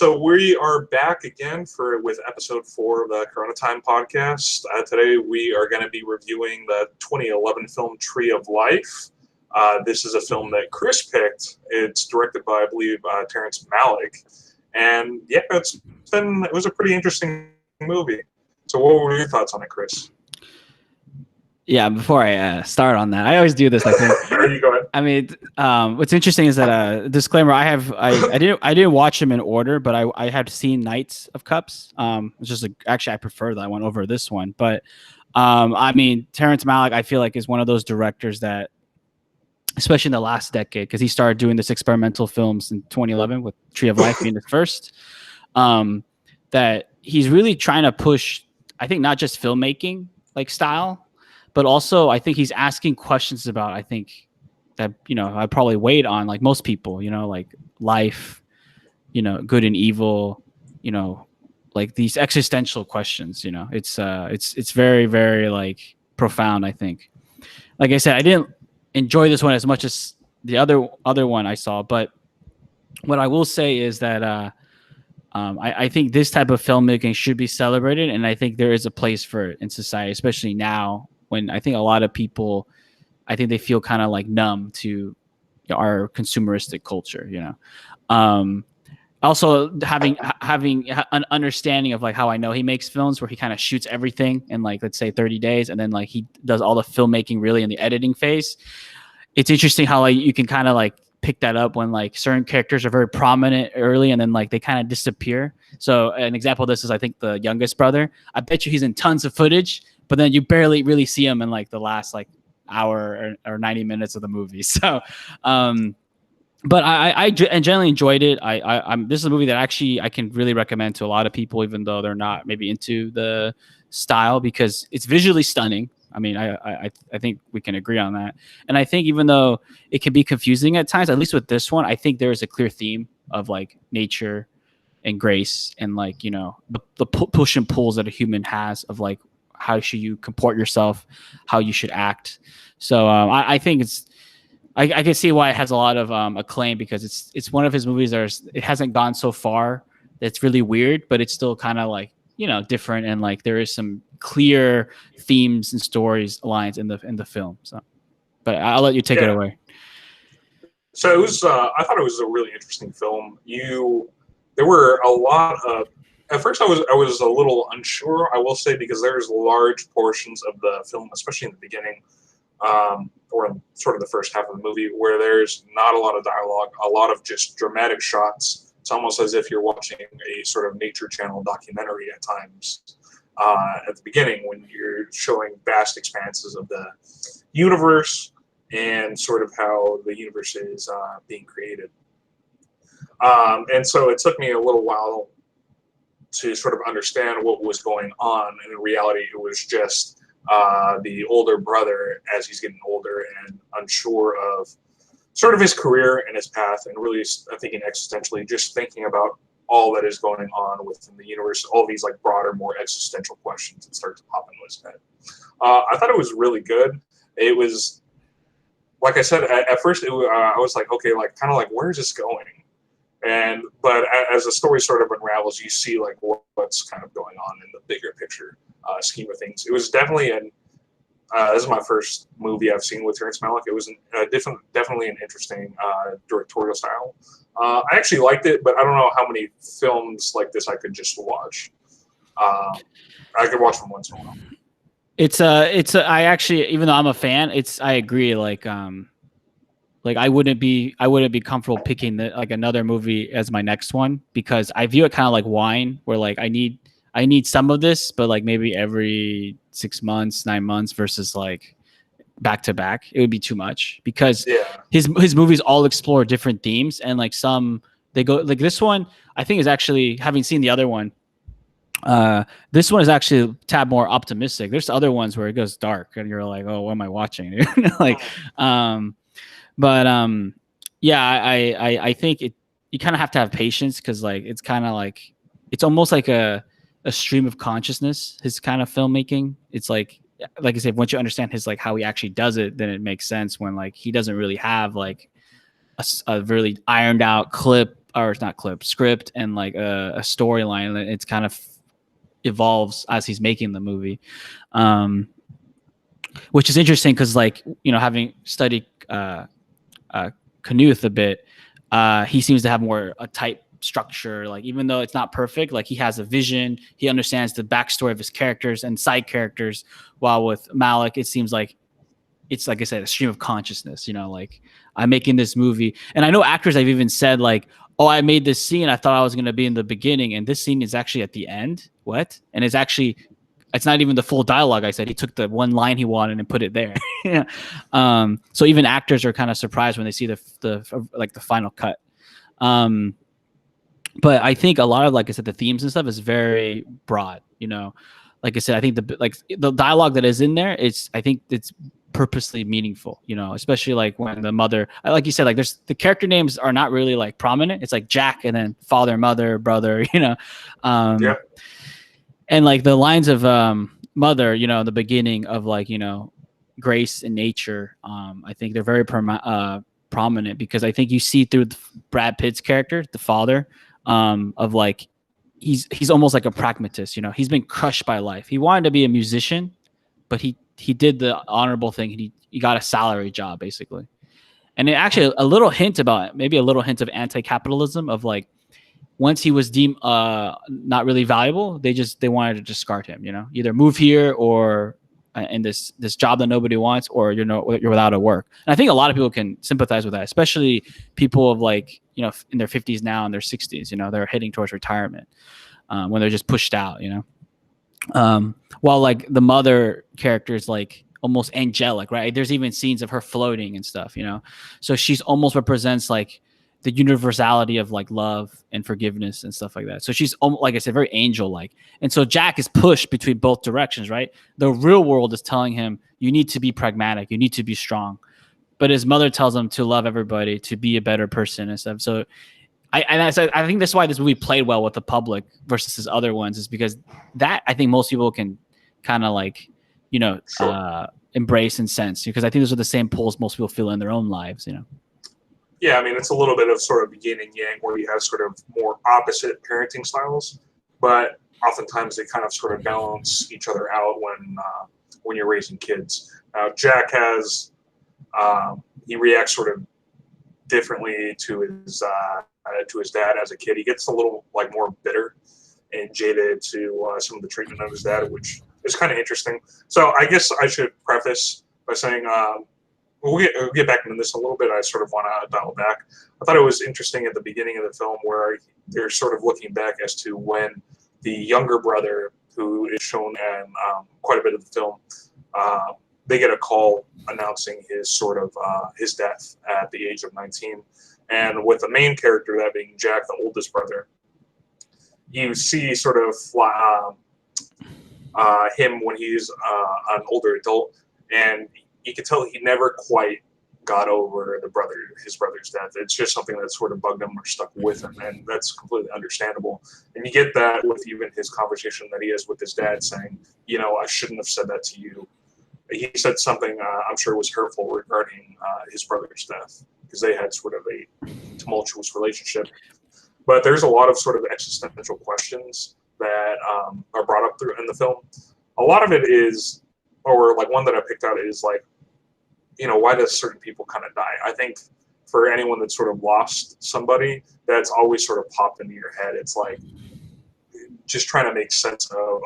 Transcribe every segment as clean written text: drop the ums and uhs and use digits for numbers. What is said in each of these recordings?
So we are back again with episode 4 of the Corona Time podcast. Today we are going to be reviewing the 2011 film Tree of Life. This is a film that Chris picked. It's directed by, I believe, Terrence Malick, and yeah, it was a pretty interesting movie. So, what were your thoughts on it, Chris? Yeah, before I start on that, I always do this. I think. You go ahead. I mean, what's interesting is that disclaimer. I didn't watch them in order, but I had seen Knights of Cups. It's just actually I prefer that one over this one. But I mean, Terrence Malick, I feel like is one of those directors that, especially in the last decade, because he started doing this experimental films in 2011 with Tree of Life being the first. That he's really trying to push. I think not just filmmaking like style. But also, I think he's asking questions about, I think, that, I probably weighed on, like most people, like life, good and evil, like these existential questions, it's very, very, like, profound, I think. Like I said, I didn't enjoy this one as much as the other one I saw. But what I will say is that I think this type of filmmaking should be celebrated. And I think there is a place for it in society, especially now, when I think a lot of people, I think they feel kind of like numb to our consumeristic culture, Also having an understanding of like how I know he makes films where he kind of shoots everything in like, let's say 30 days. And then like he does all the filmmaking really in the editing phase. It's interesting how like you can kind of like pick that up when like certain characters are very prominent early and then like they kind of disappear. So an example of this is I think the youngest brother. I bet you he's in tons of footage, but then you barely really see him in like the last like hour or 90 minutes of the movie. So, but I generally enjoyed it. This is a movie that actually I can really recommend to a lot of people, even though they're not maybe into the style, because it's visually stunning. I mean, I think we can agree on that. And I think even though it can be confusing at times, at least with this one, I think there is a clear theme of like nature and grace and like, the push and pulls that a human has of like, how should you comport yourself, how you should act. So I think I can see why it has a lot of acclaim, because it's one of his movies it hasn't gone so far. It's really weird, but it's still kind of like, different. And like, there is some clear themes and stories lines in the film. So, but I'll let you take it away. So it was, I thought it was a really interesting film. There were a lot of, at first I was a little unsure, I will say, because there's large portions of the film, especially in the beginning, or in sort of the first half of the movie, where there's not a lot of dialogue, a lot of just dramatic shots. It's almost as if you're watching a sort of Nature Channel documentary at times. At the beginning, when you're showing vast expanses of the universe and sort of how the universe is being created. And so it took me a little while to sort of understand what was going on. And in reality, it was just the older brother, as he's getting older and unsure of sort of his career and his path, and really thinking existentially, just thinking about all that is going on within the universe, all these like broader, more existential questions that start to pop into his head. I thought it was really good. It was, like I said, at first I was like, okay, like kind of like, where is this going? But as the story sort of unravels, you see like what's kind of going on in the bigger picture scheme of things. It was definitely this is my first movie I've seen with Terrence Malick. It was definitely an interesting directorial style. I actually liked it, but I don't know how many films like this I could just watch. I could watch them once in a while. I actually, even though I'm a fan, I agree. Like I wouldn't be comfortable picking another movie as my next one, because I view it kind of like wine, where like I need some of this, but like maybe every 6 months, 9 months, versus like back to back, it would be too much, because his movies all explore different themes, and like some they go like this one. I think is actually, having seen the other one, this one is actually a tad more optimistic. There's other ones where it goes dark, and you're like, oh, what am I watching? Like, I think you kind of have to have patience, because like it's kind of like it's almost like a stream of consciousness. His kind of filmmaking. It's like I said, once you understand his like how he actually does it, then it makes sense. When like he doesn't really have like a really ironed out clip or it's not clip, script and like a storyline. It's kind of evolves as he's making the movie, which is interesting because, like, having studied Knuth a bit, he seems to have more a tight structure. Like, even though it's not perfect, like he has a vision, he understands the backstory of his characters and side characters. While with Malick, it seems like it's, like I said, a stream of consciousness. Like, I'm making this movie, and I know actors have even said like, "Oh, I made this scene. I thought I was going to be in the beginning, and this scene is actually at the end." What? And it's not even the full dialogue. I said he took the one line he wanted and put it there. So even actors are kind of surprised when they see the final cut. But I think a lot of, like I said, the themes and stuff is very broad. Like I said, I think the dialogue that is in there I think it's purposely meaningful. Especially like when the mother, like you said, like there's the character names are not really like prominent. It's like Jack and then father, mother, brother. Yeah. And like the lines of mother, the beginning of like, grace and nature, I think they're very prominent because I think you see through Brad Pitt's character, the father, of like he's almost like a pragmatist. He's been crushed by life. He wanted to be a musician, but he did the honorable thing. He got a salary job basically. And it actually a little hint of anti-capitalism of like, once he was deemed not really valuable, they wanted to discard him. Either move here or in this job that nobody wants, or you're without a work. And I think a lot of people can sympathize with that, especially people of like in their 50s now and their 60s. They're heading towards retirement when they're just pushed out. While like the mother character is like almost angelic, right? There's even scenes of her floating and stuff. So she's almost represents like the universality of like love and forgiveness and stuff like that. So she's, like I said, very angel-like. And so Jack is pushed between both directions, right? The real world is telling him, you need to be pragmatic, you need to be strong. But his mother tells him to love everybody, to be a better person and stuff. So I think that's why this movie played well with the public versus his other ones, is because that I think most people can kind of like, sure, embrace and sense, because I think those are the same pulls most people feel in their own lives, Yeah, I mean, it's a little bit of sort of yin and yang, where you have sort of more opposite parenting styles, but oftentimes they kind of sort of balance each other out when you're raising kids. Jack has he reacts sort of differently to his dad as a kid. He gets a little like more bitter and jaded to some of the treatment of his dad, which is kind of interesting. So I guess I should preface by saying. We'll get back into this a little bit. I sort of want to dial back. I thought it was interesting at the beginning of the film where they're sort of looking back as to when the younger brother, who is shown in quite a bit of the film, they get a call announcing his death at the age of 19. And with the main character, that being Jack, the oldest brother, you see sort of him when he's an older adult, and you could tell he never quite got over his brother's death. It's just something that sort of bugged him or stuck with him, and that's completely understandable. And you get that with even his conversation that he has with his dad, saying, I shouldn't have said that to you. He said something I'm sure was hurtful regarding his brother's death, because they had sort of a tumultuous relationship. But there's a lot of sort of existential questions that are brought up in the film. A lot of it is, or like one that I picked out is like, why does certain people kind of die? I think for anyone that's sort of lost somebody, that's always sort of popped into your head. It's like just trying to make sense of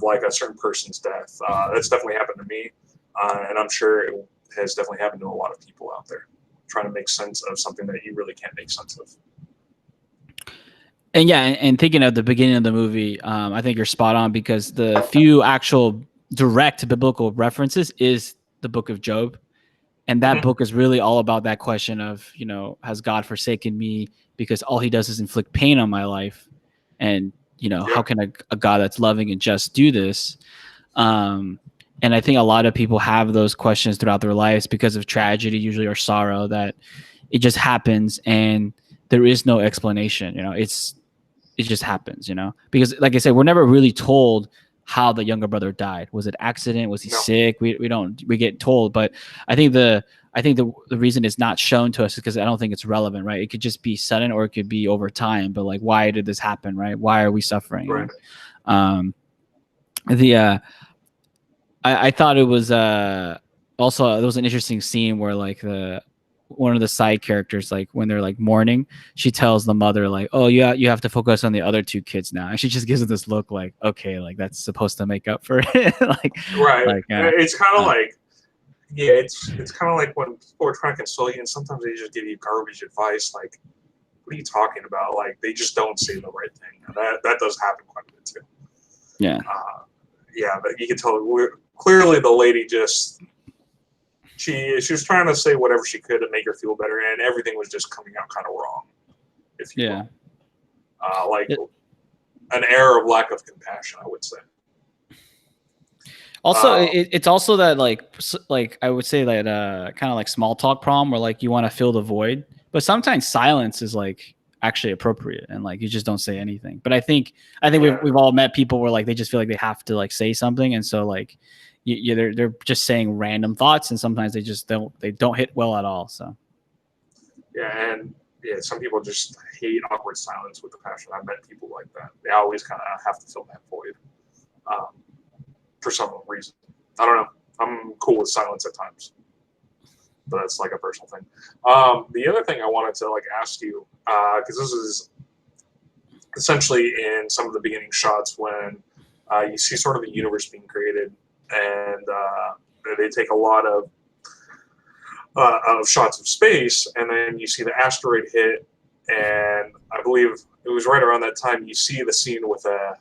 like a certain person's death. That's definitely happened to me, and I'm sure it has definitely happened to a lot of people out there, trying to make sense of something that you really can't make sense of. And yeah, and thinking of the beginning of the movie, I think you're spot on, because the few actual direct biblical references is the book of Job. And that book is really all about that question of, has God forsaken me? Because all he does is inflict pain on my life. And, how can a God that's loving and just do this? And I think a lot of people have those questions throughout their lives because of tragedy, usually, or sorrow, that it just happens and there is no explanation. It just happens, because like I said, we're never really told how the younger brother died. Was it accident? Was he No. sick? We get told, but I think the reason it's not shown to us is because I don't think it's relevant, right? It could just be sudden or it could be over time, but like, why did this happen, right? Why are we suffering? Right. I thought it was also there was an interesting scene where like one of the side characters, like when they're like mourning, she tells the mother like, "Oh, yeah, you have to focus on the other two kids now," and she just gives it this look like, "Okay, like that's supposed to make up for it." Right. It's kind of like, yeah, it's kind of like when people are trying to console you, and sometimes they just give you garbage advice. Like, what are you talking about? Like, they just don't say the right thing. And that does happen quite a bit too. Yeah. Yeah, but you can tell clearly the lady just she was trying to say whatever she could to make her feel better, and everything was just coming out kind of wrong. If you will. Like an air of lack of compassion, I would say. Also, it's also that like I would say that kind of like small talk problem where like you want to fill the void, but sometimes silence is like actually appropriate and like you just don't say anything. But I think we've all met people where like they just feel like they have to like say something, and so like they're just saying random thoughts, and sometimes they just don't hit well at all. So some people just hate awkward silence with a passion. I've met people like that. They always kind of have to fill that void. For some reason. I don't know. I'm cool with silence at times, but that's like a personal thing. The other thing I wanted to like ask you, because this is essentially in some of the beginning shots when you see sort of the universe being created, and they take a lot of shots of space, and then you see the asteroid hit, and I believe it was right around that time you see the scene with the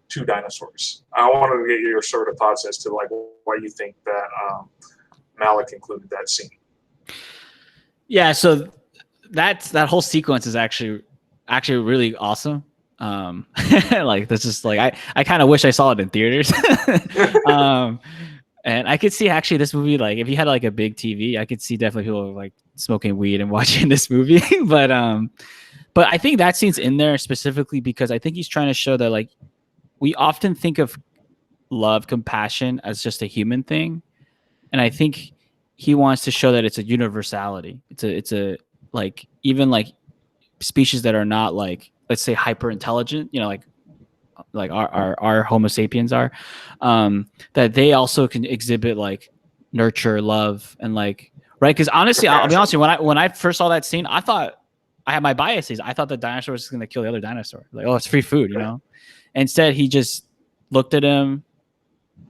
two dinosaurs. I wanted to get your sort of thoughts as to like why you think that Malick included that scene. Yeah, so that whole sequence is actually really awesome. Like this is like I kind of wish I saw it in theaters. And I could see actually this movie, like if you had like a big TV, I could see definitely people like smoking weed and watching this movie. But I think that scene's in there specifically because I think he's trying to show that like we often think of love, compassion as just a human thing. And I think he wants to show that it's a universality. It's a like, even like species that are not like, let's say hyper intelligent, you know, like our Homo sapiens are, that they also can exhibit like nurture, love, and like, right. Cause honestly, I'll be honest with you, when I first saw that scene, I thought I had my biases. I thought the dinosaur was going to kill the other dinosaur. Like, oh, it's free food, you know? Instead, he just looked at him,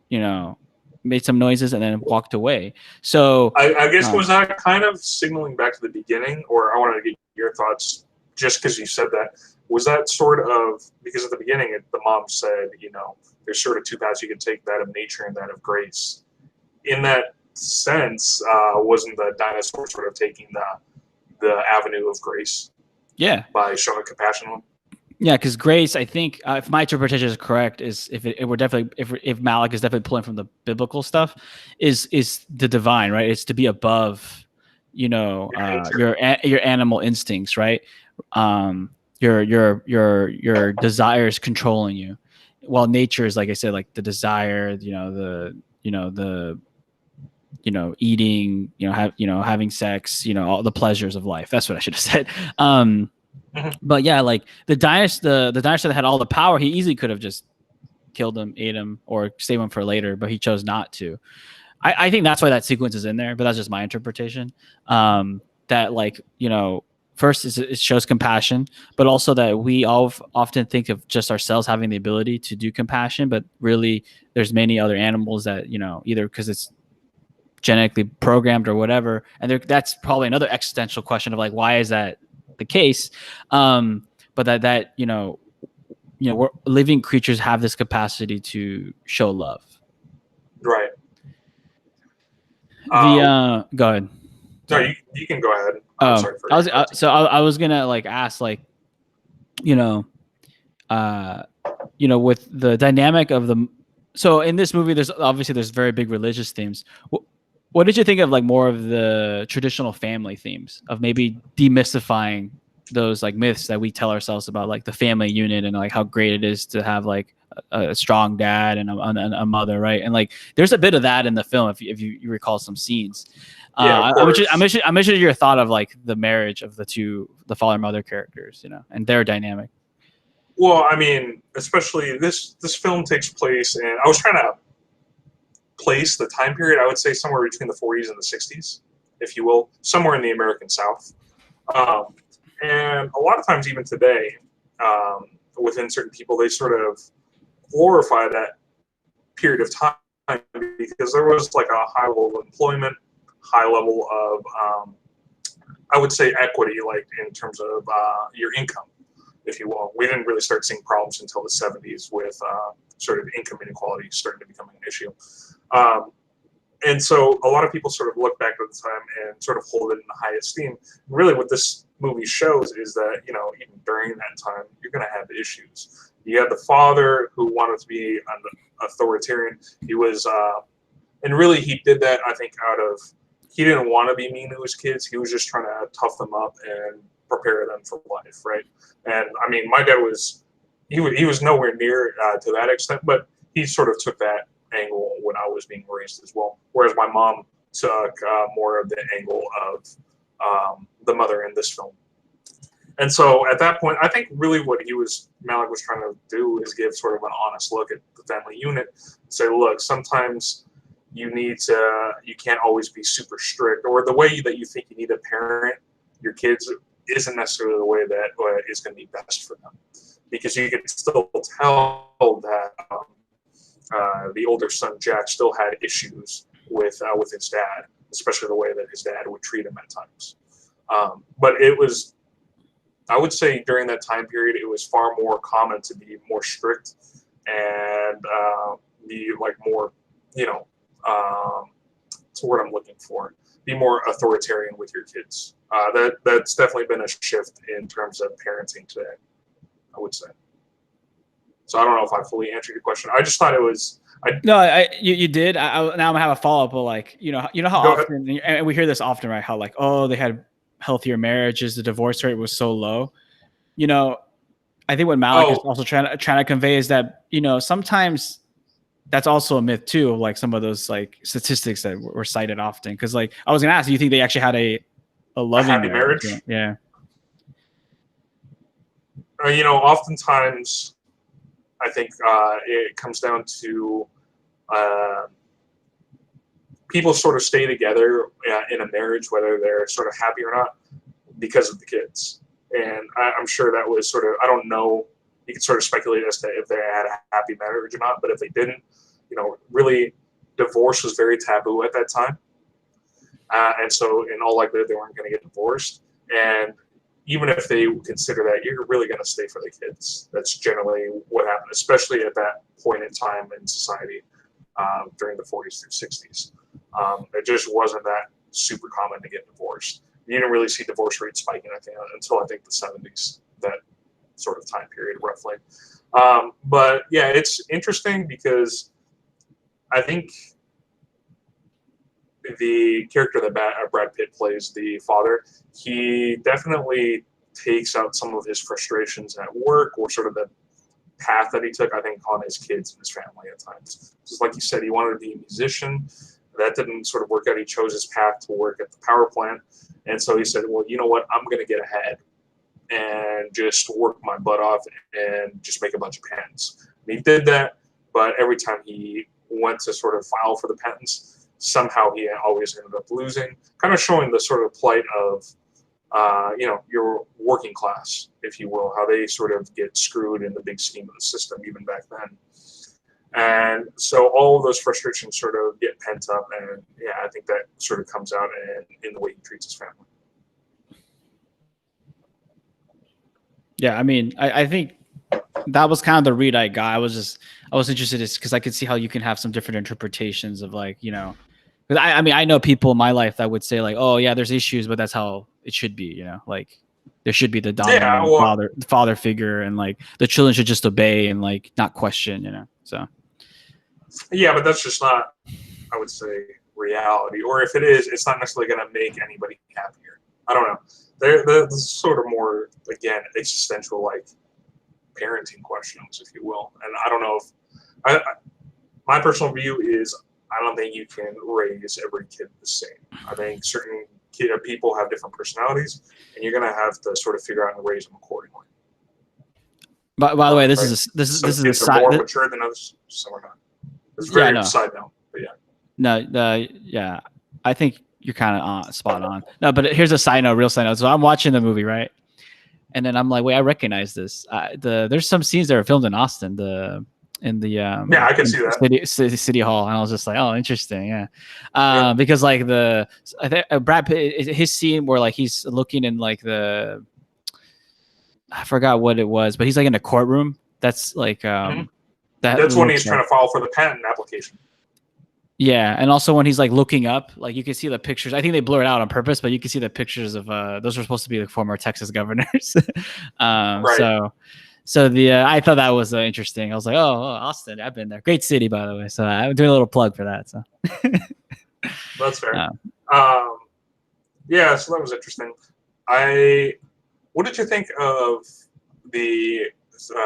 you know, made some noises, and then walked away. So I guess was that kind of signaling back to the beginning, or I wanted to get your thoughts just because you said that. Was that sort of because at the beginning the mom said, you know, there's sort of two paths you can take, that of nature and that of grace. In that sense, wasn't the dinosaur sort of taking the avenue of grace? Yeah, by showing compassion. Yeah, because grace, I think, if my interpretation is correct, is if Malick is definitely pulling from the biblical stuff, is the divine, right? It's to be above, you know, your animal instincts, right? Your desires controlling you, while nature is, like I said, like the desire, eating, having sex, all the pleasures of life. That's what I should have said. But yeah, like the dinosaur that had all the power, he easily could have just killed him, ate him, or saved him for later, but he chose not to. I think that's why that sequence is in there, but that's just my interpretation. That, like, first it shows compassion, but also that we all often think of just ourselves having the ability to do compassion, but really there's many other animals that, either because it's genetically programmed or whatever, and that's probably another existential question of like, why is that the case? But that we're living creatures have this capacity to show love. Right. Go ahead. No, you can go ahead. I was gonna like ask, like, with the dynamic of the. So in this movie, there's very big religious themes. What did you think of like more of the traditional family themes of maybe demystifying those like myths that we tell ourselves about like the family unit and like how great it is to have like a strong dad and a mother, right? And like there's a bit of that in the film if you recall some scenes. Yeah, of course. I'm interested in your thought of like the marriage of the father mother characters, and their dynamic. Well, I mean, especially this film takes place, and I was trying to place the time period. I would say somewhere between the 40s and the 60s, if you will, somewhere in the American South. And a lot of times, even today, within certain people, they sort of glorify that period of time because there was like a high level of employment, high level of, I would say, equity, like in terms of your income, if you will. We didn't really start seeing problems until the 70s with sort of income inequality starting to become an issue. And so a lot of people sort of look back at the time and sort of hold it in high esteem. Really what this movie shows is that, even during that time, you're going to have issues. You had the father who wanted to be an authoritarian. He was, and really he did that, I think, he didn't want to be mean to his kids. He was just trying to tough them up and prepare them for life, right? And I mean, my dad he was nowhere near to that extent, but he sort of took that angle when I was being raised as well. Whereas my mom took more of the angle of the mother in this film. And so at that point, I think really what Malick was trying to do is give sort of an honest look at the family unit. Say, look, sometimes you can't always be super strict, or the way that you think you need to parent your kids isn't necessarily the way that is going to be best for them. Because you can still tell that the older son, Jack, still had issues with his dad, especially the way that his dad would treat him at times. But it was, I would say during that time period, it was far more common to be more strict and be like more, what's the word I'm looking for? Be more authoritarian with your kids. That's definitely been a shift in terms of parenting today, I would say. So I don't know if I fully answered your question. I just thought it was. You did. Now I'm gonna have a follow up. But like, you know how often, and we hear this often, right? How like, oh, they had healthier marriages, the divorce rate was so low. I think what Malick is also trying to convey is that sometimes that's also a myth too, of like some of those like statistics that were cited often. Because like I was gonna ask, do you think they actually had a loving happy marriage? Yeah. Oftentimes, I think it comes down to people sort of stay together in a marriage, whether they're sort of happy or not, because of the kids. And I'm sure that was sort of, I don't know, you can sort of speculate as to if they had a happy marriage or not, but if they didn't, really divorce was very taboo at that time. And so in all likelihood, they weren't going to get divorced. And even if they consider that, you're really going to stay for the kids. That's generally what happened, especially at that point in time in society during the 40s through 60s. It just wasn't that super common to get divorced. You didn't really see divorce rates spiking, I think, until I think the 70s, that sort of time period, roughly. But yeah, it's interesting because I think the character that Brad Pitt plays, the father, he definitely takes out some of his frustrations at work, or sort of the path that he took, I think, on his kids and his family at times. Just like you said, he wanted to be a musician. That didn't sort of work out. He chose his path to work at the power plant. And so he said, well, you know what? I'm going to get ahead and just work my butt off and just make a bunch of patents. And he did that, but every time he went to sort of file for the patents, somehow he always ended up losing, kind of showing the sort of plight of, your working class, if you will, how they sort of get screwed in the big scheme of the system, even back then. And so all of those frustrations sort of get pent up, and yeah, I think that sort of comes out in the way he treats his family. Yeah, I mean, I think that was kind of the read I got. I was interested because I could see how you can have some different interpretations of like, because I know people in my life that would say like, oh yeah, there's issues, but that's how it should be, like there should be the dominant father figure, and like the children should just obey and like not question, so. Yeah, but that's just not, I would say, reality. Or if it is, it's not necessarily going to make anybody happier. I don't know. They're sort of more, again, existential, like, parenting questions, if you will. And I don't know if my personal view is I don't think you can raise every kid the same. I think certain people have different personalities, and you're gonna have to sort of figure out and raise them accordingly. By the way, this Right? is this Some is a kids are side. more mature than others, some are not. It's very Yeah, no. side note, but yeah. No, yeah, I think you're kind of spot on. No, but here's a side note, real side note. So I'm watching the movie, right? And then I'm like, wait, I recognize this. There's some scenes that are filmed in Austin, in the Yeah, I can see that. city hall, and I was just like, oh, interesting, yeah. Yeah. Because like I think Brad Pitt, his scene where like he's looking in like I forgot what it was, but he's like in a courtroom. That's like That's when he's trying to file for the patent application. Yeah, and also when he's like looking up, like you can see the pictures. I think they blur it out on purpose, but you can see the pictures of those are supposed to be the former Texas governors. Right. So the I thought that was interesting. I was like, oh, Austin, I've been there. Great city, by the way. So I'm doing a little plug for that. So That's fair. Uh, Yeah, so that was interesting. What did you think of the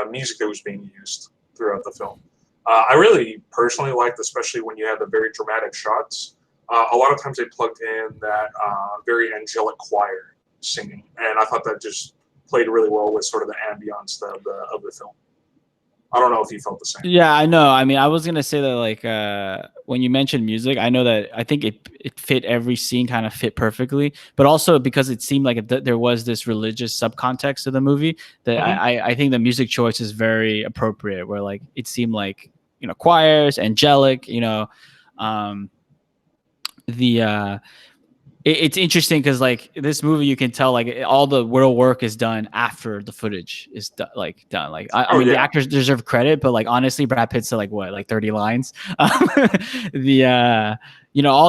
music that was being used throughout the film? I really personally liked, especially when you had the very dramatic shots. A lot of times they plugged in that very angelic choir singing, and I thought that just played really well with sort of the ambiance of the film. I don't know if you felt the same. Yeah, I know. I mean, I was gonna say that like when you mentioned music, I know that I think it fit every scene, kind of fit perfectly, but also because it seemed like there was this religious subcontext to the movie that I think the music choice is very appropriate. Where like it seemed like choirs, angelic, it's interesting because like this movie, you can tell like all the real work is done after the footage is done. Like I mean, the actors deserve credit, but like honestly, Brad Pitt said like 30 lines. All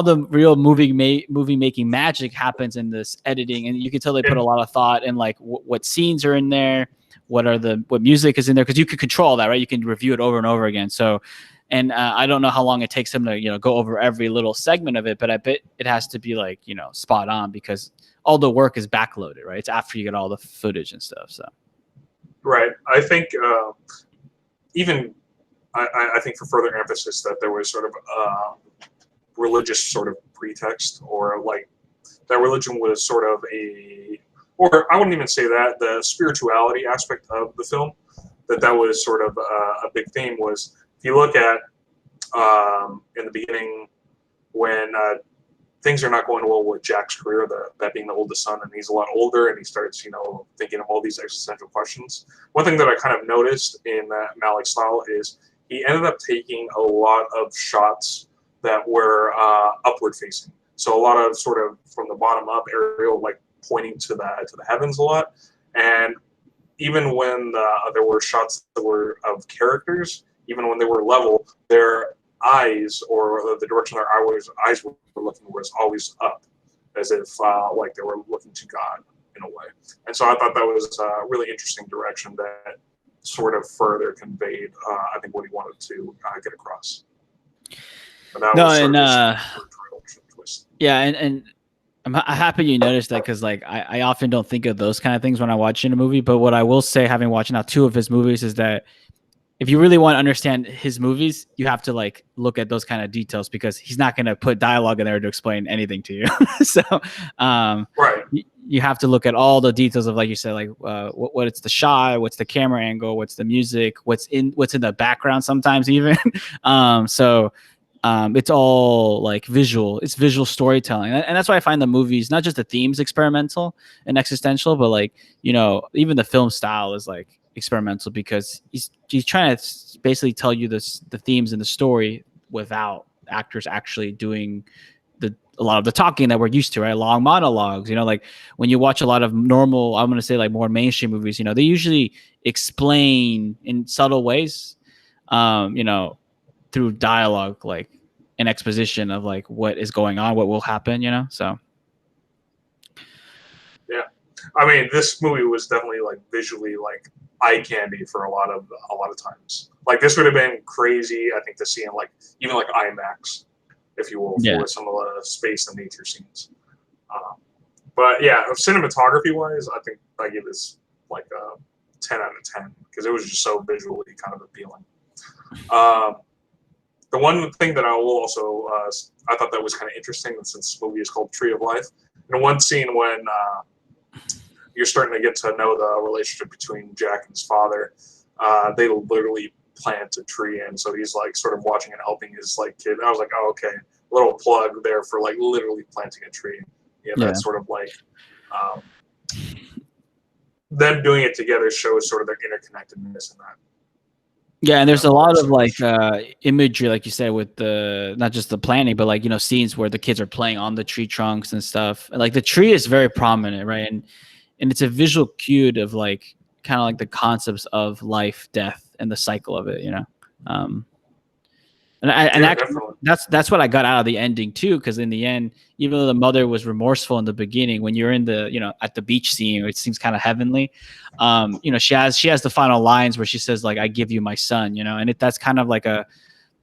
the real movie making magic happens in this editing, and you can tell they put a lot of thought in like what scenes are in there, what music is in there, because you can control that, right? You can review it over and over again. So. And I don't know how long it takes him to, go over every little segment of it, but I bet it has to be like, spot on because all the work is backloaded, right? It's after you get all the footage and stuff. So, right. I think I think for further emphasis that there was sort of religious sort of pretext, or like that religion was sort of or I wouldn't even say that, the spirituality aspect of the film, that was sort of a big theme was. If you look at in the beginning when things are not going well with Jack's career, that being the oldest son, and he's a lot older, and he starts, thinking of all these existential questions. One thing that I kind of noticed in Malick's style is he ended up taking a lot of shots that were upward facing. So a lot of sort of from the bottom up aerial, like pointing to the heavens a lot. And even when there were shots that were of characters, even when they were level, their eyes or the direction their eyes were looking was always up, as if like they were looking to God in a way. And so I thought that was a really interesting direction that sort of further conveyed, I think, what he wanted to get across. And that was sort of twist. Yeah, and I'm happy you noticed that because like I often don't think of those kind of things when I watch in a movie. But what I will say, having watched now 2 of his movies, is that if you really want to understand his movies, you have to like look at those kind of details because he's not going to put dialogue in there to explain anything to you. So right. You have to look at all the details of, like you said, like what it's the shot, what's the camera angle, what's the music, what's in the background sometimes even. It's all like visual. It's visual storytelling, and that's why I find the movies, not just the themes, experimental and existential, but like even the film style is like experimental because he's trying to basically tell you the themes in the story without actors actually doing a lot of the talking that we're used to, right? Long monologues, like when you watch a lot of normal, I'm going to say like more mainstream movies, they usually explain in subtle ways, through dialogue, like an exposition of like what is going on, what will happen, so. Yeah. I mean, this movie was definitely like visually like eye candy for a lot of times. Like this would have been crazy, I think, to see in like even like IMAX, if you will, for some of the space and nature scenes. But yeah, cinematography wise, I think I give this like a 10 out of 10 because it was just so visually kind of appealing. The one thing that I will also I thought that was kind of interesting, since this movie is called Tree of Life, in one scene when you're starting to get to know the relationship between Jack and his father, they literally plant a tree, and so he's like sort of watching and helping his like kid. And I was like, oh, okay, little plug there for like literally planting a tree. Yeah, that's sort of like them doing it together shows sort of their interconnectedness in that. Yeah, and there's a lot of like imagery, like you said, with the not just the planting, but like, you know, scenes where the kids are playing on the tree trunks and stuff. And like the tree is very prominent, right? And it's a visual cue of like kind of like the concepts of life, death, and the cycle of it, you know. That's what I got out of the ending too, because in the end, even though the mother was remorseful in the beginning, when you're in the, you know, at the beach scene, it seems kind of heavenly. You know, she has the final lines where she says like, "I give you my son," you know, and that's kind of like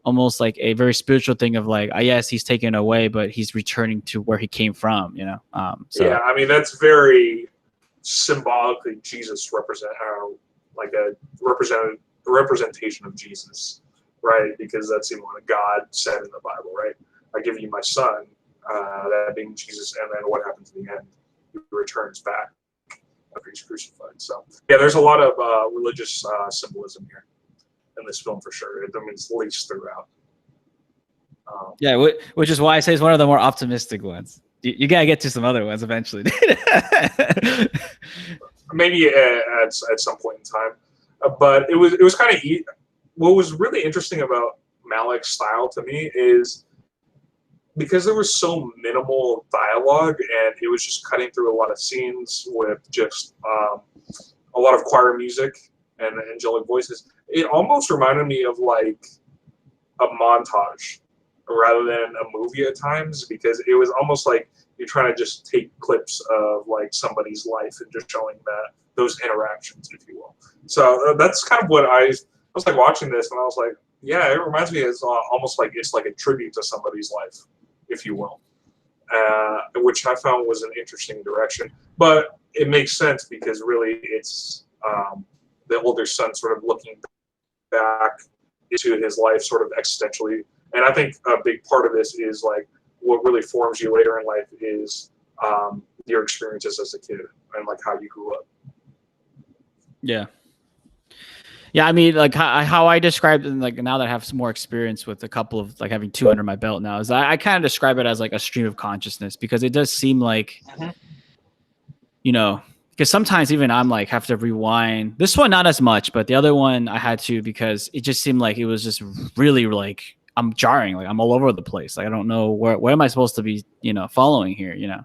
almost like a very spiritual thing of like, yes, he's taken away, but he's returning to where he came from, you know. So. Yeah, I mean that's very symbolically Jesus like a representation of Jesus. Right, because that's even what God said in the Bible, right? I give you my son, that being Jesus, and then what happens in the end? He returns back after he's crucified. So, yeah, there's a lot of religious symbolism here in this film for sure. I mean, it's laced throughout. Yeah, which is why I say it's one of the more optimistic ones. You gotta get to some other ones eventually. Maybe at some point in time, but it was kind of. What was really interesting about Malick's style to me is because there was so minimal dialogue and it was just cutting through a lot of scenes with just a lot of choir music and angelic voices. It almost reminded me of like a montage rather than a movie at times, because it was almost like you're trying to just take clips of like somebody's life and just showing those interactions, if you will. So that's kind of what I was like watching this, and I was like, yeah, it reminds me of almost like it's like a tribute to somebody's life, if you will, which I found was an interesting direction. But it makes sense because really it's the older son sort of looking back into his life sort of existentially. And I think a big part of this is like what really forms you later in life is your experiences as a kid and like how you grew up. Yeah. Yeah, I mean, like how I described it, like now that I have some more experience with a couple of like having two under my belt now, is I kind of describe it as like a stream of consciousness, because it does seem like, you know, because sometimes even I'm like have to rewind. This one not as much, but the other one I had to, because it just seemed like it was just really like I'm jarring, like I'm all over the place. Like I don't know where am I supposed to be, you know, following here, you know.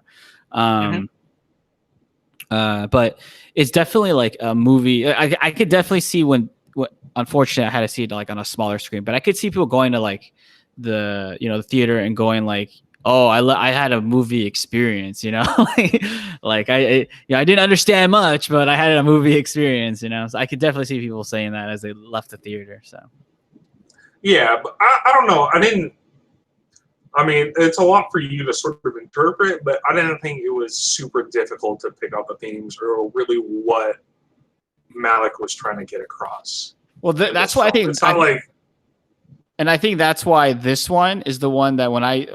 But it's definitely like a movie. I could definitely see unfortunately I had to see it like on a smaller screen, but I could see people going to like the theater and going like, oh, I had a movie experience, you know. like I didn't understand much, but I had a movie experience, you know. So I could definitely see people saying that as they left the theater. So yeah, but I don't know. I mean, it's a lot for you to sort of interpret, but I didn't think it was super difficult to pick up the themes or really what Malick was trying to get across. Well, that's why I think it's not like, and I think that's why this one is the one that when I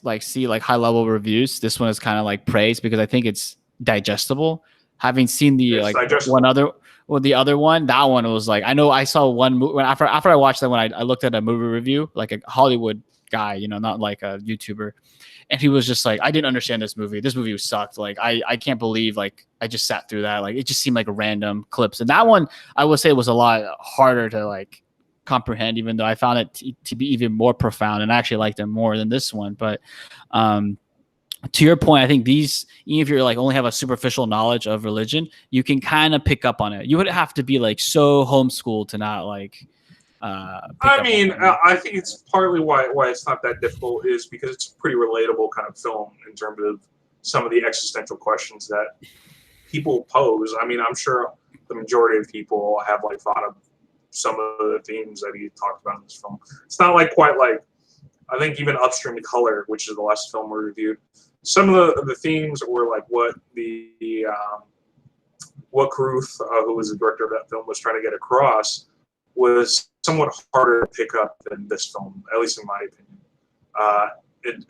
like see like high level reviews, this one is kind of like praised, because I think it's digestible. Having seen the like the other one, that one was like, I know I saw one movie after I watched that one, I looked at a movie review, like a Hollywood guy, you know, not like a YouTuber, and he was just like, I didn't understand this movie sucked, like I can't believe like I just sat through that, like it just seemed like random clips. And that one I would say was a lot harder to like comprehend, even though I found it to be even more profound, and I actually liked it more than this one. But to your point, I think these, even if you're like only have a superficial knowledge of religion, you can kind of pick up on it. You would have to be like so homeschooled to not like I mean, I think it's partly why it's not that difficult is because it's a pretty relatable kind of film in terms of some of the existential questions that people pose. I mean, I'm sure the majority of people have like thought of some of the themes that he talked about in this film. It's not like quite like, I think even Upstream Color, which is the last film we reviewed, some of the themes were like what what Carruth, who was the director of that film, was trying to get across was somewhat harder to pick up than this film, at least in my opinion.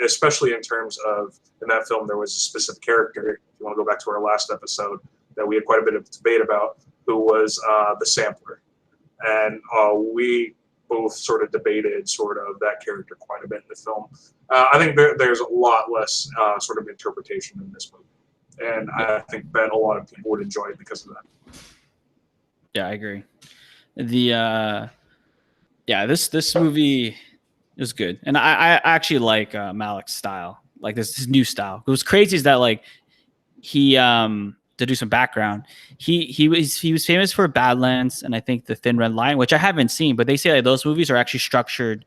Especially in terms of, in that film, there was a specific character, if you want to go back to our last episode, that we had quite a bit of debate about, who was the sampler. And we both sort of debated sort of that character quite a bit in the film. I think there's a lot less sort of interpretation in this movie. And I think that a lot of people would enjoy it because of that. Yeah, I agree. This movie is good, and I actually like Malik's style, like this new style. What's crazy is that like he to do some background, he was famous for Badlands and I think The Thin Red Line, which I haven't seen, but they say like those movies are actually structured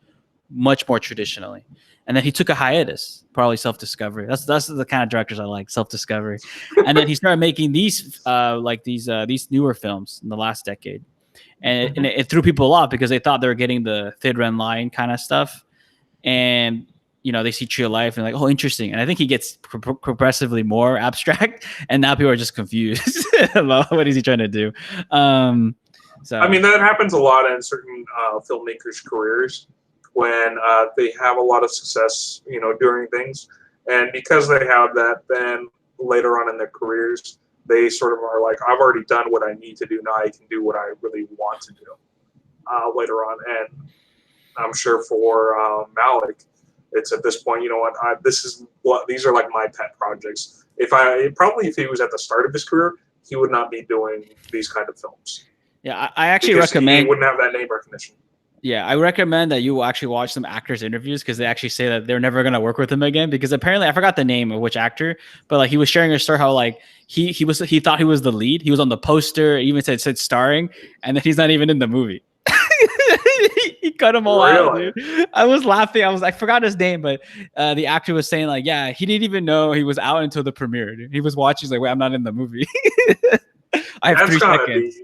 much more traditionally. And then he took a hiatus, probably self-discovery. That's the kind of directors I like, self-discovery. And then he started making these newer films in the last decade. And it threw people off because they thought they were getting the Thin Red Line kind of stuff. And, you know, they see Tree of Life and like, oh, interesting. And I think he gets progressively more abstract. And now people are just confused about what is he trying to do. So I mean, that happens a lot in certain filmmakers' careers when they have a lot of success, you know, doing things. And because they have that, then later on in their careers, they sort of are like, I've already done what I need to do. Now I can do what I really want to do later on. And I'm sure for Malik, it's at this point, you know what, these are like my pet projects. If he was at the start of his career, he would not be doing these kind of films. Yeah, I actually recommend. He wouldn't have that name recognition. Yeah, I recommend that you actually watch some actors' interviews because they actually say that they're never gonna work with him again because apparently I forgot the name of which actor, but like he was sharing a story how like he thought he was the lead. He was on the poster, even said starring, and then he's not even in the movie. He cut them all out, dude. I was laughing. I forgot his name, but the actor was saying like, yeah, he didn't even know he was out until the premiere. Dude. He was watching, he's like, wait, I'm not in the movie. I have 3 seconds.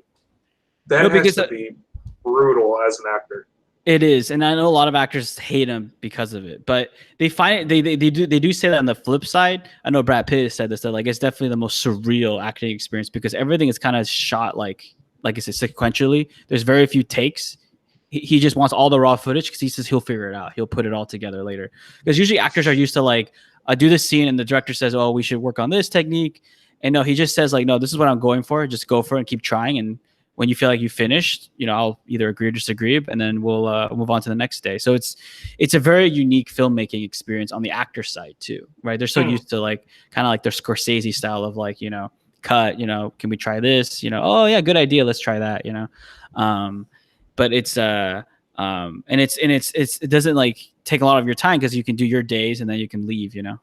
That has to be brutal as an actor. It is, and I know a lot of actors hate him because of it. But they find it. They do say that on the flip side. I know Brad Pitt said this, that like it's definitely the most surreal acting experience because everything is kind of shot like I said sequentially. There's very few takes. He just wants all the raw footage because he says he'll figure it out. He'll put it all together later. Because usually actors are used to like do this scene and the director says, "Oh, we should work on this technique," and no, he just says like, "No, this is what I'm going for. Just go for it and keep trying." And when you feel like you finished, you know, I'll either agree or disagree, and then we'll move on to the next day. So it's a very unique filmmaking experience on the actor side too, right? They're so used to like kind of like their Scorsese style of like, you know, cut, you know, can we try this? You know, oh yeah, good idea, let's try that, you know. But it's it doesn't like take a lot of your time because you can do your days and then you can leave, you know.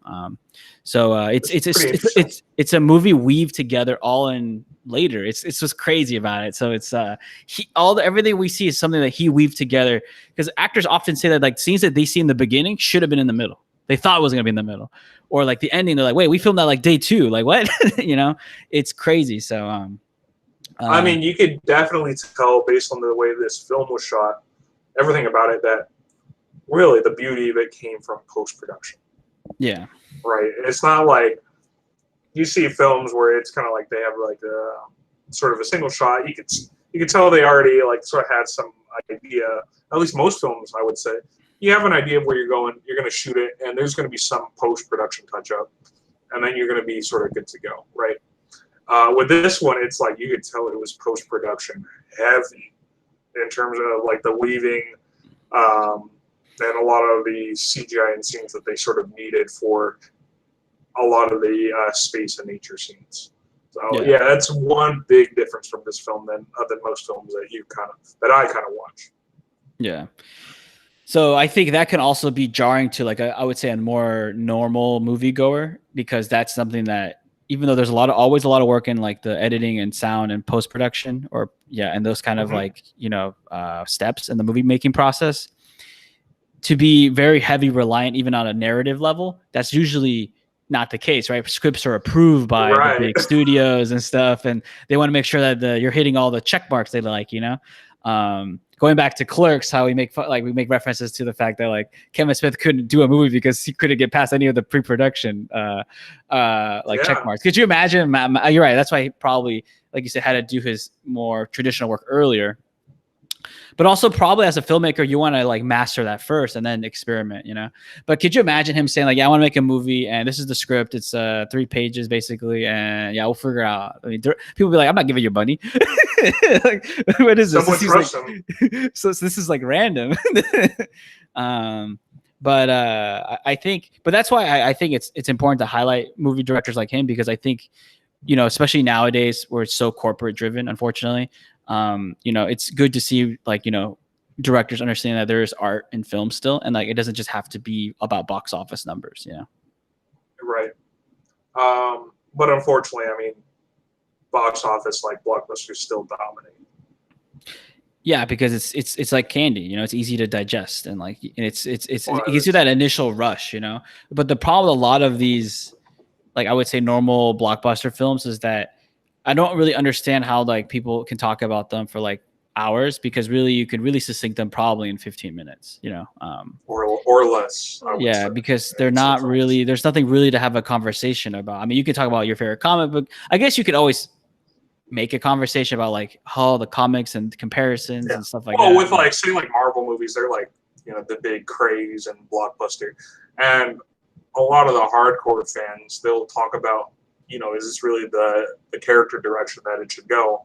It's a movie weaved together all in later. It's what's crazy about it. So it's everything we see is something that he weaved together because actors often say that like scenes that they see in the beginning should have been in the middle. They thought it was gonna be in the middle, or like the ending. They're like, wait, we filmed that like day 2. Like what? You know, it's crazy. So I mean, you could definitely tell based on the way this film was shot, everything about it, that really the beauty of it came from post-production. Yeah. Right. It's not like you see films where it's kind of like they have like a sort of a single shot. You could tell they already like sort of had some idea. At least most films, I would say, you have an idea of where you're going. You're going to shoot it, and there's going to be some post-production touch-up, and then you're going to be sort of good to go. Right. With this one, it's like you could tell it was post-production heavy in terms of like the weaving and a lot of the CGI and scenes that they sort of needed for a lot of the space and nature scenes. So yeah, that's one big difference from this film than most films that I kind of watch. Yeah. So I think that can also be jarring to like I would say a more normal moviegoer because that's something that even though there's always a lot of work in like the editing and sound and post production and those kind of like steps in the movie making process, to be very heavy reliant even on a narrative level, that's usually not the case, right? Scripts are approved by the big studios and stuff, and they want to make sure that you're hitting all the check marks they like, you know. going back to Clerks, how we make references to the fact that like Kevin Smith couldn't do a movie because he couldn't get past any of the pre-production check marks. Could you imagine? You're right. That's why he probably, like you said, had to do his more traditional work earlier. But also probably as a filmmaker, you want to like master that first and then experiment, you know. But could you imagine him saying like, "Yeah, I want to make a movie, and this is the script. It's 3 pages basically, and yeah, we'll figure it out." I mean, people be like, "I'm not giving you money." Like, what is this? So this is like random. But I think, but that's why I think it's important to highlight movie directors like him, because I think, you know, especially nowadays where it's so corporate driven, unfortunately. You know, it's good to see like, you know, directors understand that there is art in film still, and like it doesn't just have to be about box office numbers, you know. Right. But unfortunately, I mean, box office like blockbusters still dominate. Yeah, because it's like candy, you know, it's easy to digest, and like it gives you that initial rush, you know. But the problem with a lot of these, like I would say normal blockbuster films, is that I don't really understand how like people can talk about them for like hours, because really you could really succinct them probably in 15 minutes, you know, or less. Yeah, because they're not really, there's nothing really to have a conversation about. I mean, you could talk about your favorite comic book. I guess you could always make a conversation about like how the comics and comparisons and stuff like that. Well, with like say like Marvel movies, they're like, you know, the big craze and blockbuster, and a lot of the hardcore fans, they'll talk about, you know, is this really the character direction that it should go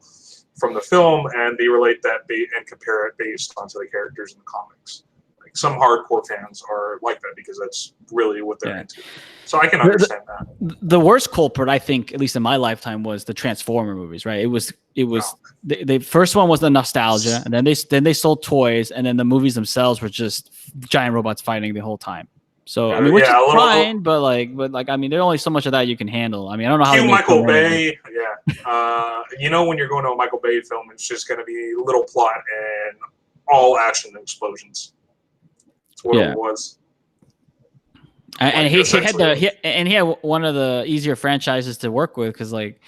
from the film, and they relate that and compare it based onto the characters in the comics. Like some hardcore fans are like that because that's really what they're into. So I can understand that. The worst culprit, I think, at least in my lifetime, was the Transformer movies. Right? It was the first one was the nostalgia, and then they sold toys, and then the movies themselves were just giant robots fighting the whole time. So I mean, which is fine, but I mean, there's only so much of that you can handle. I mean, I don't know how. Michael Bay, you know, when you're going to a Michael Bay film, it's just going to be little plot and all action and explosions. That's what it was. And he had one of the easier franchises to work with, because like,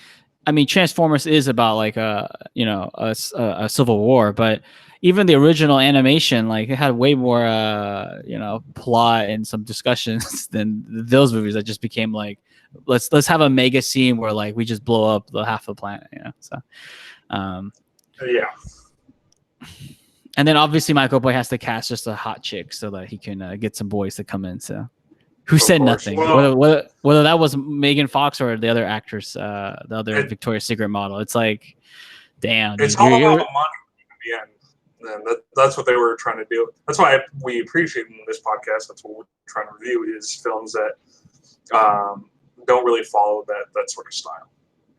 I mean, Transformers is about like a civil war, but even the original animation, like it had way more, you know, plot and some discussions than those movies that just became like, let's have a mega scene where like we just blow up the half of the planet, you know. So, and then obviously Michael Bay has to cast just a hot chick so that he can get some boys to come in. So, who said nothing? Whether that was Megan Fox or the other actress, the other Victoria's Secret model, it's like, damn. It's all about the money. Yeah. And that's what they were trying to do. That's why we appreciate in this podcast. That's what we're trying to review, is films that don't really follow that sort of style.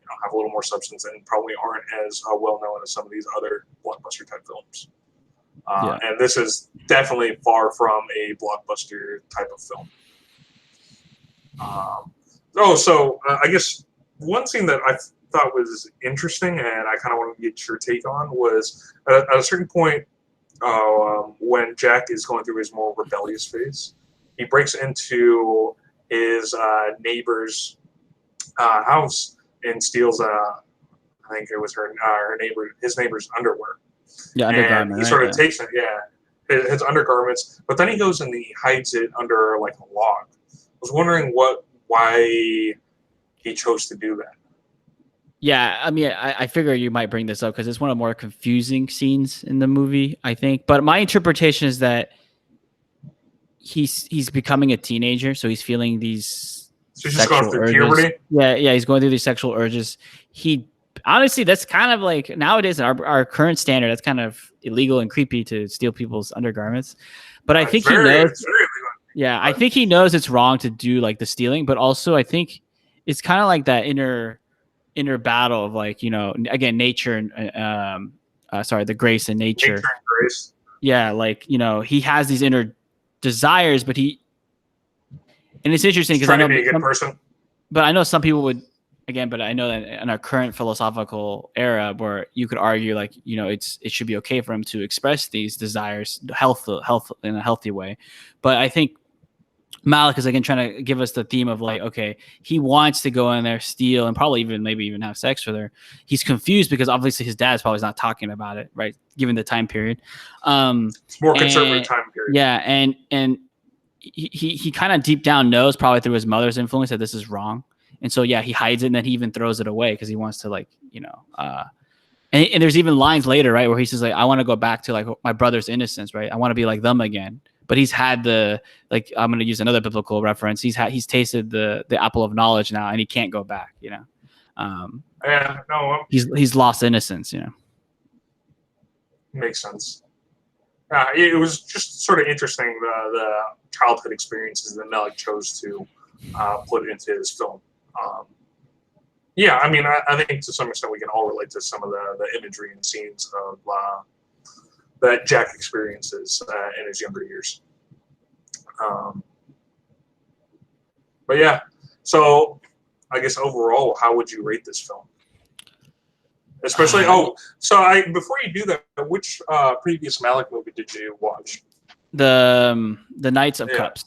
You know, have a little more substance and probably aren't as well known as some of these other blockbuster type films. And this is definitely far from a blockbuster type of film. I guess one scene that I thought was interesting, and I kind of want to get your take on, was at a certain point when Jack is going through his more rebellious phase, he breaks into his neighbor's house and steals I think it was his neighbor's underwear. Yeah, undergarment. And he sort of takes it, his undergarments, but then he goes and he hides it under like a log. I was wondering why he chose to do that. Yeah, I mean, I figure you might bring this up because it's one of the more confusing scenes in the movie, I think. But my interpretation is that he's becoming a teenager, so he's feeling these. So he's just going through puberty. Yeah, he's going through these sexual urges. Honestly, that's kind of like nowadays our current standard. That's kind of illegal and creepy to steal people's undergarments. But I think he knows. Yeah, I think he knows it's wrong to do like the stealing, but also I think it's kind of like that inner battle of like, you know, again, nature and the grace and nature. Nature and grace. Yeah, like, you know, he has these inner desires, but and it's interesting because I know be a good person. But I know some people would, but I know that in our current philosophical era, where you could argue like, you know, it should be okay for him to express these desires, health in a healthy way. But I think Malik is again trying to give us the theme of like, okay, he wants to go in there, steal, and probably maybe even have sex with her. He's confused because obviously his dad's probably not talking about it, right? Given the time period. It's more conservative time period. Yeah, and he kind of deep down knows, probably through his mother's influence, that this is wrong. And so yeah, he hides it, and then he even throws it away because he wants to, like, and there's even lines later, right, where he says like, I want to go back to like my brother's innocence, right? I want to be like them again. But he's had I'm going to use another biblical reference. He's tasted the apple of knowledge now, and he can't go back, he's lost innocence, Makes sense. It was just sort of interesting, the childhood experiences that Malik chose to put into his film. I mean, I think to some extent we can all relate to some of the imagery and scenes of that Jack experiences in his younger years. But yeah, so I guess overall, how would you rate this film? Especially, before you do that, which previous Malik movie did you watch? The Knights of Cups.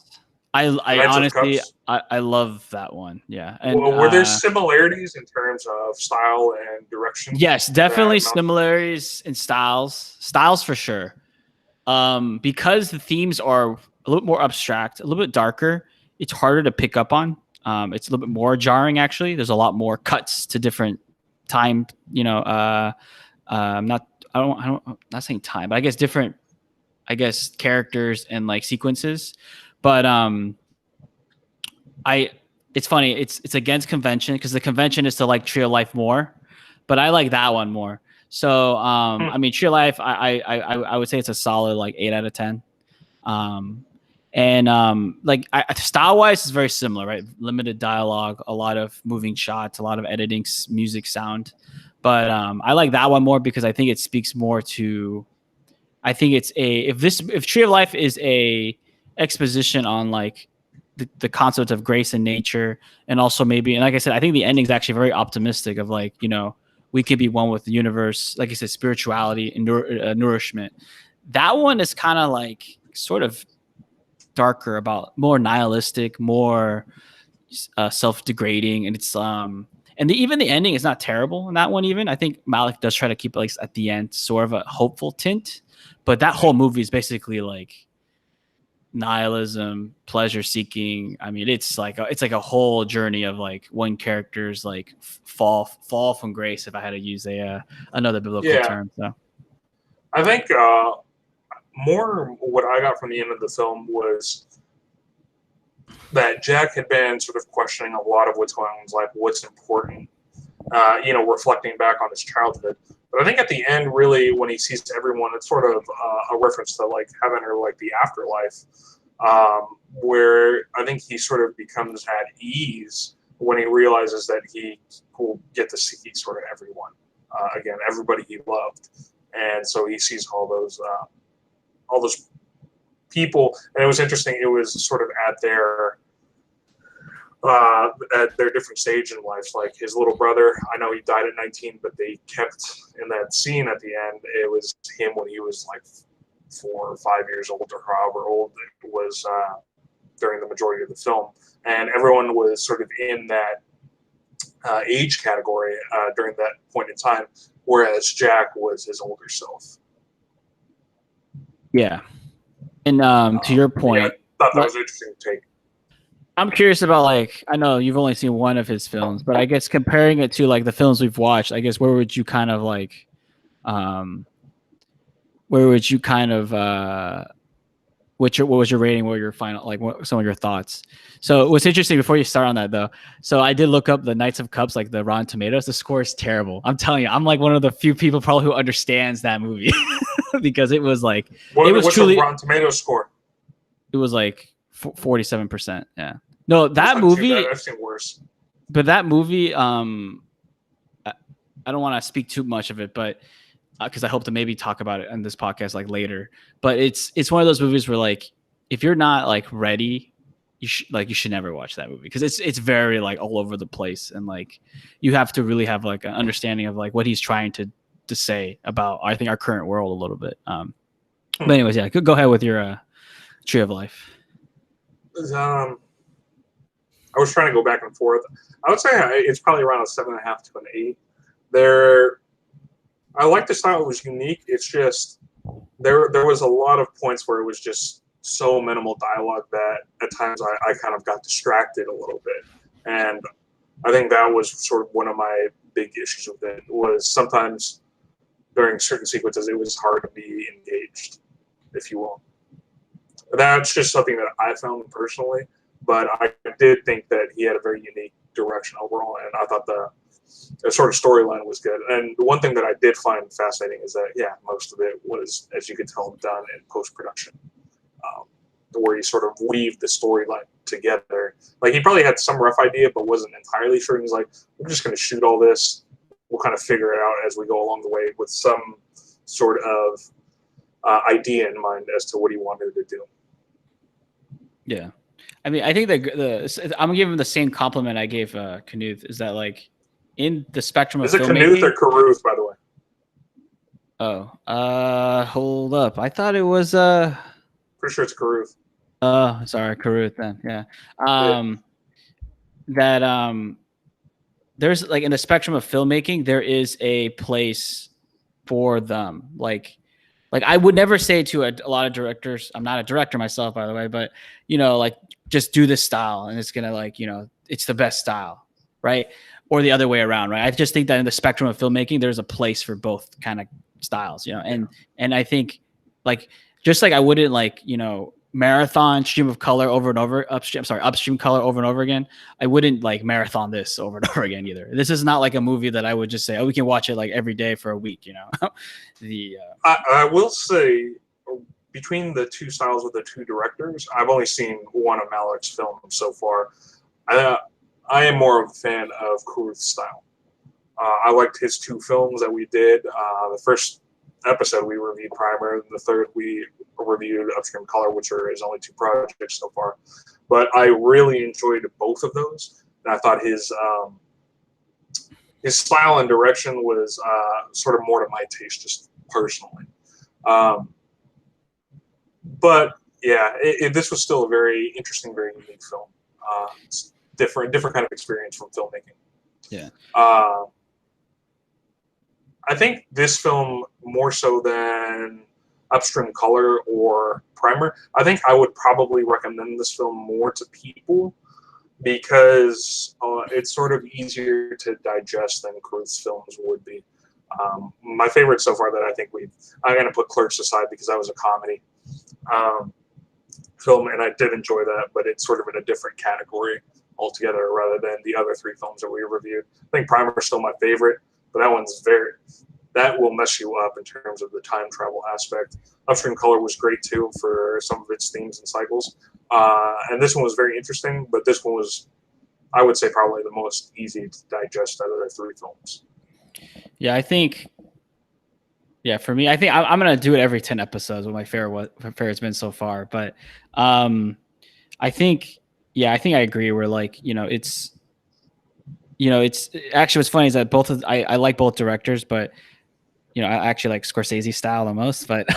I honestly, Cups. I love that one. Yeah. And were there similarities in terms of style and direction? Yes, definitely similarities in styles for sure. Because the themes are a little more abstract, a little bit darker, it's harder to pick up on. It's a little bit more jarring, actually. There's a lot more cuts to different time, not saying time, but I guess different, characters and like sequences. But it's funny. It's against convention, because the convention is to like Tree of Life more, but I like that one more. So I mean, Tree of Life, I would say it's a solid like 8 out of 10. Style wise, it's very similar, right? Limited dialogue, a lot of moving shots, a lot of editing, music, sound. But I like that one more because I think it speaks more to. I think it's if Tree of Life is a exposition on like the concept of grace and nature, and also maybe, and like I said, I think the ending is actually very optimistic of like, we could be one with the universe, like I said, spirituality and nourishment. That one is kind of like sort of darker, about more nihilistic, more self-degrading, and it's even the ending is not terrible in that one. Even I think Malik does try to keep, like, at the end, sort of a hopeful tint, but that whole movie is basically like nihilism, pleasure seeking. I mean, it's like a whole journey of like one character's like fall from grace, if I had to use another biblical term. So I think more what I got from the end of the film was that Jack had been sort of questioning a lot of what's going on in his life, what's important, reflecting back on his childhood. But I think at the end, really, when he sees everyone, it's sort of a reference to like heaven or like the afterlife, where I think he sort of becomes at ease when he realizes that he will get to see sort of everyone, again, everybody he loved. And so he sees all those people. And it was interesting. It was sort of at their different stage in life. Like his little brother, I know he died at 19, but they kept in that scene at the end, it was him when he was like 4 or 5 years old, or however old it was during the majority of the film. And everyone was sort of in that age category during that point in time, whereas Jack was his older self. Yeah. And to your point, I thought that was an interesting take. I'm curious about, like, I know you've only seen one of his films, but I guess comparing it to like the films we've watched, I guess where would you kind of like, what was your rating? What were your final, like, what some of your thoughts? So what's interesting, before you start on that though, so I did look up the Knights of Cups, like the Rotten Tomatoes. The score is terrible. I'm telling you, I'm like one of the few people probably who understands that movie because it was like, what's truly the Rotten Tomatoes score? It was like 47%. Yeah. No, that movie. I've seen worse. But that movie, I don't want to speak too much of it, but because I hope to maybe talk about it on this podcast like later. But it's one of those movies where, like, if you're not like ready, you should never watch that movie, because it's very like all over the place, and like you have to really have like an understanding of like what he's trying to say about, I think, our current world a little bit. But anyways, yeah, go ahead with your Tree of Life. I was trying to go back and forth. I would say it's probably around a 7.5 to an 8. There, I like the style. It was unique. It's just there was a lot of points where it was just so minimal dialogue that at times I kind of got distracted a little bit, and I think that was sort of one of my big issues with it. Was sometimes during certain sequences it was hard to be engaged, if you will. That's just something that I found personally, but I did think that he had a very unique direction overall, and I thought the sort of storyline was good. And the one thing that I did find fascinating is that, yeah, most of it was, as you could tell, done in post-production, where he sort of weaved the storyline together. Like, he probably had some rough idea, but wasn't entirely sure. He's like, we're just going to shoot all this. We'll kind of figure it out as we go along the way with some sort of idea in mind as to what he wanted to do. Yeah. I mean, I think I'm gonna give him the same compliment I gave Knuth, is that like in the spectrum of Is it filmmaking. Knuth or Carruth, by the way? Oh, hold up. I thought it was Pretty sure it's Carruth. Sorry, Carruth then. Yeah. That there's like in the spectrum of filmmaking, there is a place for them. Like I would never say to a lot of directors, I'm not a director myself, by the way, but like just do this style and it's gonna like, it's the best style, right? Or the other way around, right? I just think that in the spectrum of filmmaking, there's a place for both kind of styles, and I think like just like I wouldn't like, marathon stream of color over and over, upstream color over and over again. I wouldn't like marathon this over and over again either. This is not like a movie that I would just say, oh, we can watch it like every day for a week, I will say, between the two styles of the two directors, I've only seen one of Malick's films so far. I am more of a fan of Carruth's style. I liked his two films that we did. The first episode we reviewed Primer, and the third we reviewed Upstream Color, which are his only two projects so far. But I really enjoyed both of those, and I thought his style and direction was sort of more to my taste, just personally. But yeah, this was still a very interesting, very unique film. It's different kind of experience from filmmaking. Yeah. I think this film, more so than Upstream Color or Primer, I think I would probably recommend this film more to people because it's sort of easier to digest than Carruth's films would be. My favorite so far that I think I'm going to put Clerks aside because that was a comedy film, and I did enjoy that, but it's sort of in a different category altogether rather than the other three films that we reviewed. I think Primer is still my favorite, but that will mess you up in terms of the time travel aspect. Upstream Color was great too for some of its themes and cycles. And this one was very interesting, but this one was, I would say, probably the most easy to digest out of the three films. Yeah, I think, for me, I think I'm going to do it every 10 episodes what my favorite's been so far. But I think I agree where like, it's actually what's funny is that I like both directors, but I actually like Scorsese style the most. But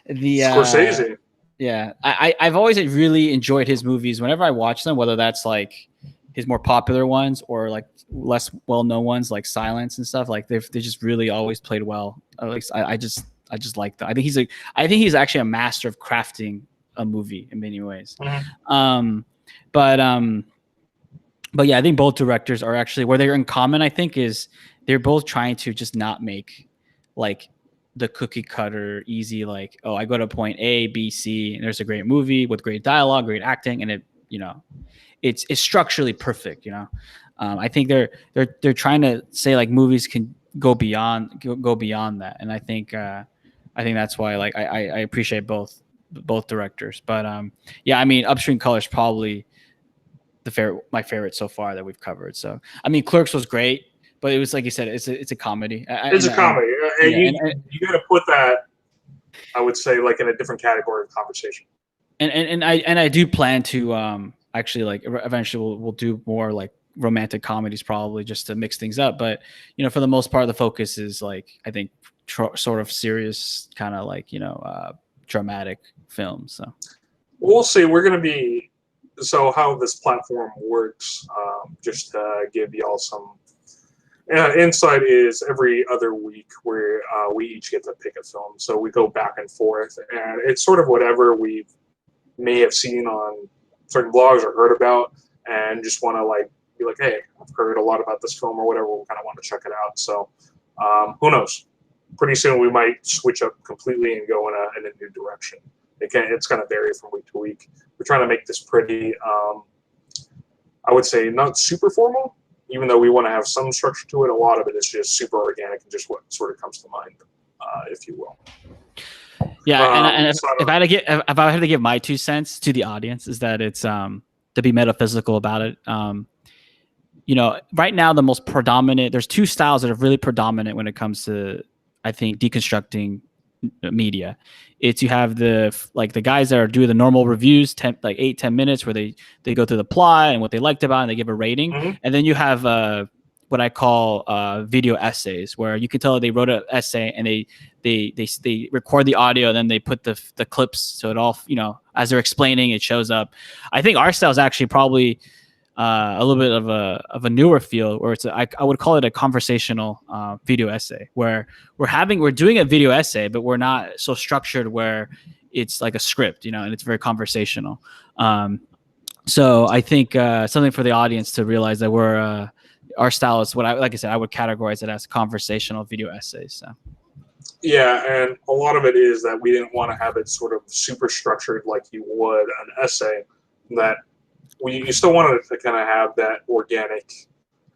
Scorsese, yeah, I've always really enjoyed his movies whenever I watch them, whether that's like his more popular ones or like less well-known ones like Silence and stuff. Like they just really always played well. I just like that. I think he's actually a master of crafting a movie in many ways. Mm-hmm. But yeah, I think both directors are actually where they're in common. I think is they're both trying to just not make like the cookie cutter easy, like, oh, I go to point A, B, C, and there's a great movie with great dialogue, great acting, and it, it's structurally perfect. I think they're trying to say like movies can go beyond that, and I think that's why like I appreciate both directors. But yeah, I mean, Upstream Color is probably my favorite so far that we've covered. So I mean, Clerks was great, but it was like you said, it's a comedy. It's a comedy, and you got to put that, I would say, like in a different category of conversation. And I do plan to actually like eventually we'll do more like romantic comedies probably just to mix things up. But for the most part, the focus is like I think sort of serious kind of like dramatic films. So we'll see. We're going to be so how this platform works, just to give y'all some insight, is every other week where we each get to pick a film. So we go back and forth, and it's sort of whatever we may have seen on certain blogs or heard about, and just want to like be like, hey, I've heard a lot about this film or whatever. We kind of want to check it out. So who knows? Pretty soon we might switch up completely and go in a new direction. It's going to vary from week to week. We're trying to make this pretty, I would say, not super formal, even though we want to have some structure to it. A lot of it is just super organic and just what sort of comes to mind, if you will. Yeah, and if I had to give my 2 cents to the audience, is that it's to be metaphysical about it. Right now the most predominant, there's 2 styles that are really predominant when it comes to, I think, deconstructing media. It's, you have the guys that are doing the normal reviews, 8-10 minutes, where they go through the plot and what they liked about it and they give a rating. Mm-hmm. And then you have what I call video essays, where you can tell they wrote an essay and they record the audio and then they put the clips, so it all, as they're explaining, it shows up. I think our style is actually probably a little bit of a newer field, where it's I would call it a conversational video essay, where we're doing a video essay, but we're not so structured where it's like a script, and it's very conversational. So I think something for the audience to realize that our style is what like I said, I would categorize it as conversational video essays. So. Yeah, and a lot of it is that we didn't want to have it sort of super structured like you would an essay, that you still wanted it to kind of have that organic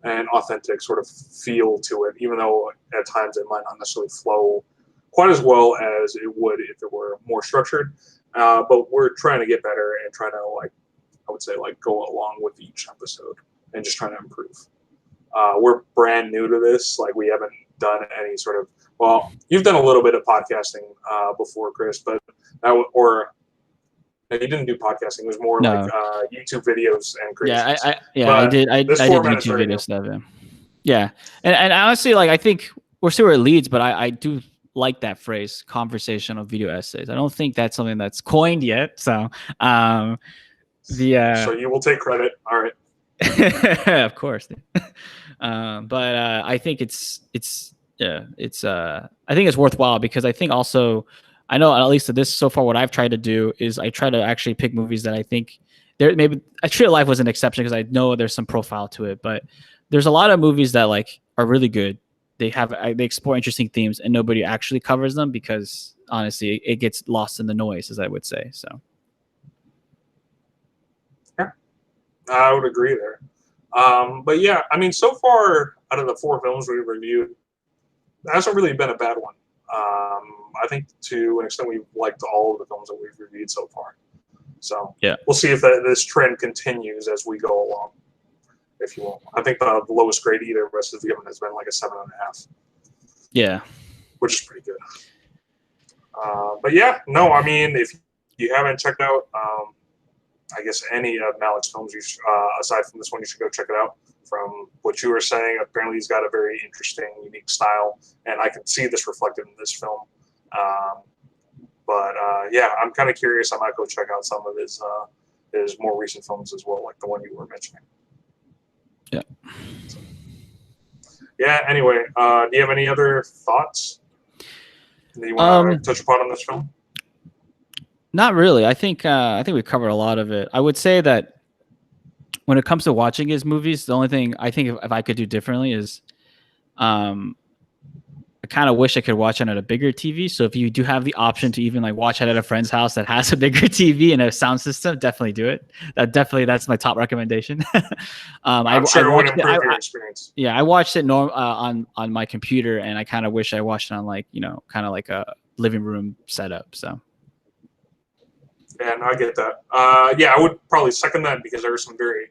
and authentic sort of feel to it, even though at times it might not necessarily flow quite as well as it would if it were more structured. But we're trying to get better and trying to, I would say, go along with each episode and just trying to improve. We're brand new to this. We haven't done any sort of, well, you've done a little bit of podcasting before, Chris, but you didn't do podcasting. It was more like YouTube videos and creations. I did YouTube video stuff. Yeah. And honestly, I think we'll see where it leads, but I do like that phrase, conversational video essays. I don't think that's something that's coined yet. So so you will take credit. All right. Of course. But I think I think it's worthwhile, because I think also, I know, at least this so far, what I've tried to do is I try to actually pick movies that I think maybe A Tree of Life was an exception, because I know there's some profile to it, but there's a lot of movies that are really good. They explore interesting themes and nobody actually covers them, because honestly, it gets lost in the noise, as I would say. So. Yeah, I would agree there. But yeah, I mean, so far out of the 4 films we've reviewed, it hasn't really been a bad one. I think to an extent we've liked all of the films that we've reviewed so far. So yeah, we'll see if this trend continues as we go along, if you will. I think the lowest grade either of us has given has been like a 7.5. Yeah. Which is pretty good. But yeah, no, I mean, if you haven't checked out, I guess any of Malik's films, aside from this one, you should go check it out. From what you were saying, apparently he's got a very interesting, unique style, and I can see this reflected in this film. But yeah, I'm kind of curious. I might go check out some of his more recent films as well, like the one you were mentioning. Yeah. So, yeah. Anyway, do you have any other thoughts that you want to touch upon on this film? Not really. I think we covered a lot of it. I would say that when it comes to watching his movies, the only thing I think if I could do differently is, I kind of wish I could watch it at a bigger TV. So if you do have the option to even watch it at a friend's house that has a bigger TV and a sound system, definitely do it. That's my top recommendation. I'm sure it would improve your experience. Yeah, I watched it on my computer, and I kind of wish I watched it on kind of like a living room setup. So. Yeah, no, I get that. Yeah, I would probably second that, because there are some very,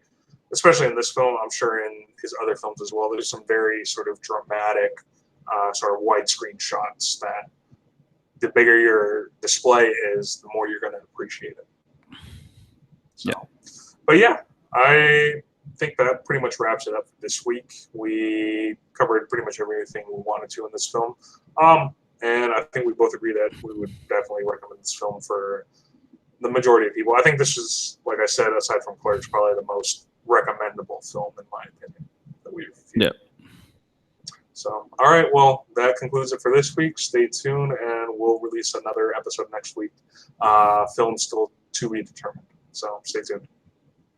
especially in this film, I'm sure in his other films as well, there's some very sort of dramatic, sort of widescreen shots that the bigger your display is, the more you're going to appreciate it. So, yeah. But yeah, I think that pretty much wraps it up for this week. We covered pretty much everything we wanted to in this film. And I think we both agree that we would definitely recommend this film for the majority of people. I think this is, like I said, aside from Clerks, probably the most recommendable film in my opinion that we've viewed. Yeah. So, all right, well, that concludes it for this week. Stay tuned, and we'll release another episode next week. Film still to be determined. So, stay tuned.